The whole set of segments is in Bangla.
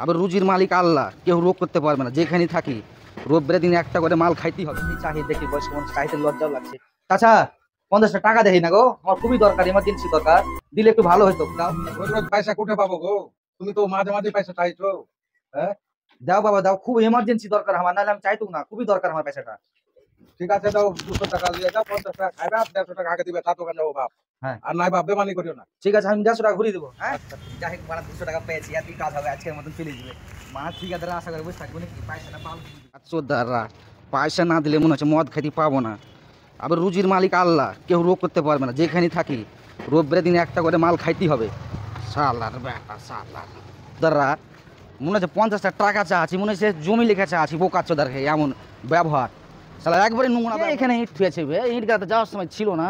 আবার রুজির মালিক আল্লাহ, কেউ রোগ করতে পারবে না। যেখানে থাকি রোববারের দিন একটা করে মাল খাইতেই হবে। চাহিদা দেখি বয়স্ক মানুষ চাইতে লজ্জাও লাগছে। চাচা 50টা টাকা দেখি না গো, আমার খুবই দরকার, এমার্জেন্সি দরকার, দিলে একটু ভালো হতো। দাও। পয়সা কোথায় পাবো গো? তুমি তো মাঝে মাঝে পয়সা চাইছো। হ্যাঁ দাও বাবা দাও, খুব এমার্জেন্সি দরকার আমার, নাহলে আমি চাইতো না, খুবই দরকার আমার পয়সাটা। ঠিক আছে দাও, 200 টাকা দিয়ে যাও, 50 টাকা খাইবে, 150 টাকা আগে দিবে, তা তো কেন বাপ? হ্যাঁ আর নাই বাপ, বেমানি করিও না। ঠিক আছে, আমি 150 টাকা ঘুরিয়ে দেবো। হ্যাঁ যাই হোক, 200 টাকা পেয়েছি, আর কি কাজ হবে, আজকের মতন চলে যাবে। মা ঠিক আছে, আশা করে বসে থাকবো নাকি, পয়সাটা পাবো। চোদ্দাররা পয়সা না দিলে মনে হচ্ছে মদ খাইতে পাবো না। আবার রুজির মালিক আল্লাহ, কেউ রোগ করতে পারবে না। যেখানে থাকি রোববারের দিন একটা করে মাল খাইতেই হবে। সালার বেটা সালার দাররা মনে হচ্ছে 50টা টাকা চাচ্ছি, মনে হচ্ছে জমি লিখে চাচ্ছি। বোকা চোদার খেয়ে এমন ব্যবহার, সালা একবারে নোংরা। এখানে ইট থুয়েছে, ইট গাতে যাওয়ার সময় ছিল না।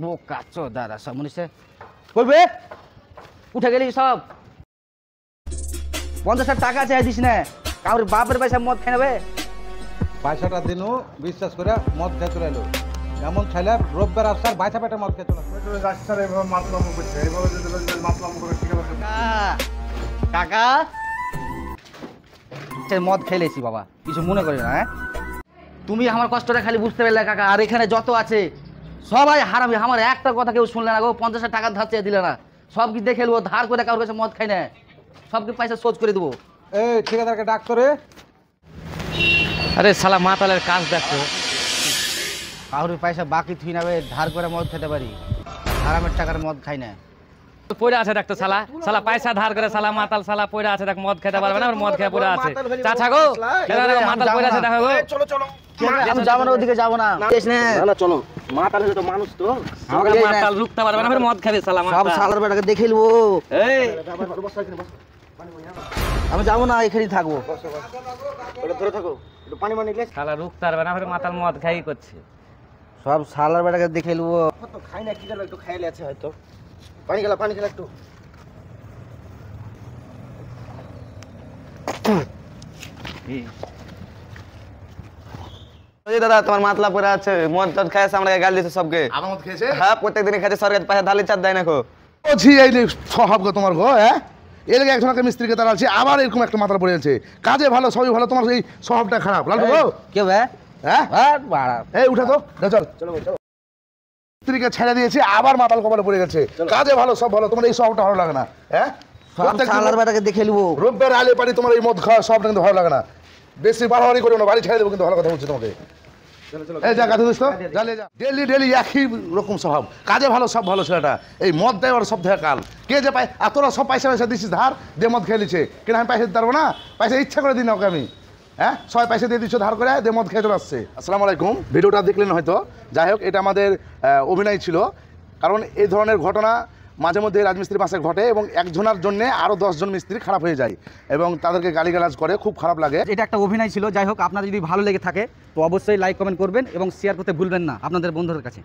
বোকা চোদারা সব মনে হচ্ছে করবে। উঠে গেলি সব। 50টা টাকা চাই দিস না, কাউর বাপের পয়সা মদ খেয়ে নেবে। পয়সাটা দিনু বিশ্বাস করে মদ খেয়ে চলে এলো। এমন ছেলে রোববার আসার বাইসা পেটে মদ খেয়ে চলে কাকা মদ খেলেছি বাবা, কিছু মনে করি না। হ্যাঁ তুমি আমার কষ্টটা খালি বুঝতে পারলে কাকা, আর এখানে যত আছে সবাই হারামি। আমার একটা কথা কেউ শুনলে না গো, 50টা টাকা ধার চেয়ে দিলে না। সব কি দেখে নেবো, ধার করে কারোর কাছে মদ খাই না, সবকে পয়সা শোধ করে দেবো। এই ঠিকাদারকে ডাক্তারে। আরে শালা মাতালের কাজ দেখো, কারোর পয়সা বাকি থুই না, ধার করে মদ খেতে পারি, হারামের টাকার মদ খাই না। পড়ে আছে দেখতো শালা, শালা পয়সা ধার করে শালা মাতাল শালা পড়ে আছে, দেখ মদ খেতে পারবে না, মদ খেয়ে পড়ে আছে। চাচা গো মাতাল পড়ে আছে, দেখো গো। চলো চলো, আমি যাবো না, ওদিকে যাবো না। চলো, মাতাল তো মানুষ তো, আমাকে মাতাল রুখতে পারবে না, মদ খাবে শালা সব মাতাল। শালার বেটাকে দেখে নেবো। এই আমি যাবো না, এখানেই থাকবো। শালা রুখতে পারবে না, মাতাল মদ খাই করছে। সব শালার বেটাকে দেখে নেবো। খাই না, কি গেল একটু খাইলে আছে হয়তো। পানি খেলা একটু। দাদা তোমার মাতলা পরে আছে, মদ টদ খাইছে, আমরা গাল দিছে সবকে। আমার মদ খেয়েছে? হ্যাঁ প্রত্যেকদিনই খাইছে, সরকার পয়সা ঢালি চার দেয় না গো। বলছি এই স্বভাব গো তোমার গো। হ্যাঁ এর আগে একজনকে মিস্ত্রিকে তাড়াচ্ছি, আবার এরকম একটা মাথা পড়ে আছে। কাজে ভালো, সবই ভালো, তোমার এই স্বভাবটা খারাপ। লালটু গো কেউ হ্যাঁ এই উঠে তো চল। স্ত্রীকে ছেড়ে দিয়েছি, আবার মাতাল কপালে পড়ে গেছে। কাজে ভালো, সব ভালো, তোমার এই স্বভাবটা ভালো লাগে না। হ্যাঁ শালার বেটাকে দেখে নেবো। রোববার আলে পারি তোমার এই মদ খাওয়া সবটা কিন্তু ভালো লাগে না। বেশি বাড়াবাড়ি করো না, বাড়ি ছেড়ে দেবো কিন্তু, ভালো কথা বলছি তোমাকে। এই যা গাধু দোস্ত, ডেলি ডেলি একই রকম স্বভাব। কাজে ভালো, সব ভালো ছেলেটা, এই মদ দেয় ওর সব থেকে কাল। কে যে পায়, আর তোরা সব পয়সা দিচ্ছিস ধার দিয়ে মদ খেয়ে নিচ্ছে, কিন্তু আমি পয়সা দিতে পারবো না। পয়সা ইচ্ছা করে দিই না ওকে আমি। হ্যাঁ সবাই পয়সা দিয়ে দিচ্ছ ধার করে, দিয়ে মদ খেয়ে চলে আসছে। আসসালামু আলাইকুম। ভিডিওটা দেখলেন হয়তো, যাই হোক এটা আমাদের অভিনয় ছিল। কারণ এই ধরনের ঘটনা মাঝে মধ্যে রাজমিস্ত্রির পাশে ঘটে, এবং একজনের জন্য আরও 10 জন মিস্ত্রি খারাপ হয়ে যায় এবং তাদেরকে গালিগালাজ করে, খুব খারাপ লাগে। এটা একটা অভিনয় ছিল। যাই হোক, আপনার যদি ভালো লেগে থাকে তো অবশ্যই লাইক কমেন্ট করবেন এবং শেয়ার করতে ভুলবেন না আপনাদের বন্ধুদের কাছে।